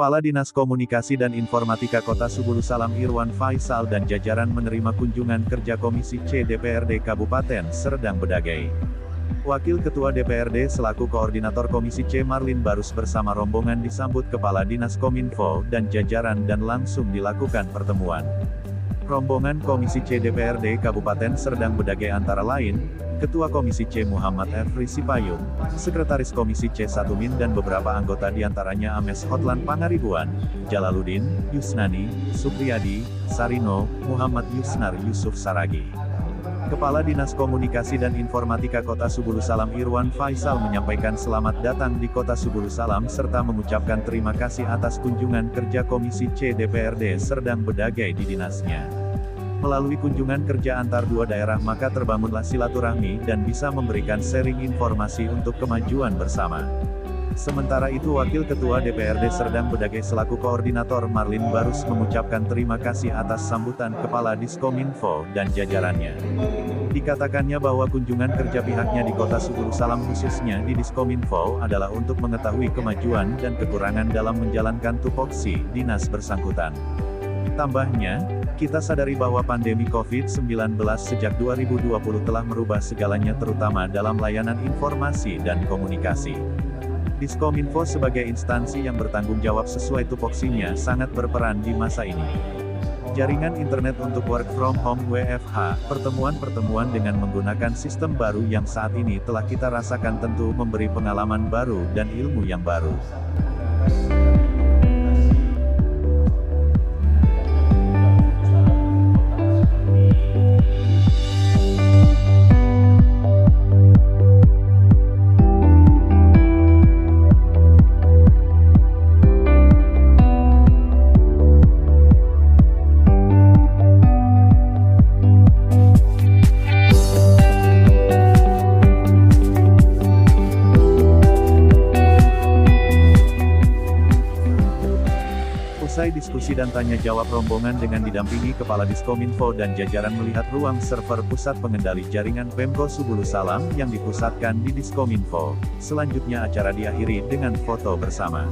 Kepala Dinas Komunikasi dan Informatika Kota Subulu Salam Irwan Faisal dan jajaran menerima kunjungan kerja Komisi C DPRD Kabupaten Serdang Bedagai. Wakil Ketua DPRD selaku Koordinator Komisi C Marlin Barus bersama rombongan disambut Kepala Dinas Kominfo dan jajaran dan langsung dilakukan pertemuan. Rombongan Komisi C DPRD Kabupaten Serdang Bedagai antara lain, Ketua Komisi C Muhammad Efri Sipayung, Sekretaris Komisi C Satumin dan beberapa anggota diantaranya Ames Hotlan Pangaribuan, Jalaluddin, Yusnani, Supriyadi, Sarino, Muhammad Yusnar Yusuf Saragi. Kepala Dinas Komunikasi dan Informatika Kota Subulu Salam Irwan Faisal menyampaikan selamat datang di Kota Subulu Salam serta mengucapkan terima kasih atas kunjungan kerja Komisi C DPRD Serdang Bedagai di dinasnya. Melalui kunjungan kerja antar dua daerah maka terbangunlah silaturahmi dan bisa memberikan sharing informasi untuk kemajuan bersama. Sementara itu Wakil Ketua DPRD Serdang Bedagai selaku Koordinator Marlin Barus mengucapkan terima kasih atas sambutan Kepala Diskominfo dan jajarannya. Dikatakannya bahwa kunjungan kerja pihaknya di Kota Subulu Salam khususnya di Diskominfo adalah untuk mengetahui kemajuan dan kekurangan dalam menjalankan tupoksi dinas bersangkutan. Tambahnya, kita sadari bahwa pandemi COVID-19 sejak 2020 telah merubah segalanya terutama dalam layanan informasi dan komunikasi. Diskominfo sebagai instansi yang bertanggung jawab sesuai tupoksinya sangat berperan di masa ini. Jaringan internet untuk work from home WFH, pertemuan-pertemuan dengan menggunakan sistem baru yang saat ini telah kita rasakan tentu memberi pengalaman baru dan ilmu yang baru. Usai diskusi dan tanya jawab rombongan dengan didampingi Kepala Diskominfo dan jajaran melihat ruang server pusat pengendali jaringan Pemko Subulu Salam yang dipusatkan di Diskominfo. Selanjutnya acara diakhiri dengan foto bersama.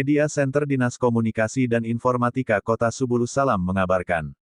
Media Center Dinas Komunikasi dan Informatika Kota Subulu Salam mengabarkan.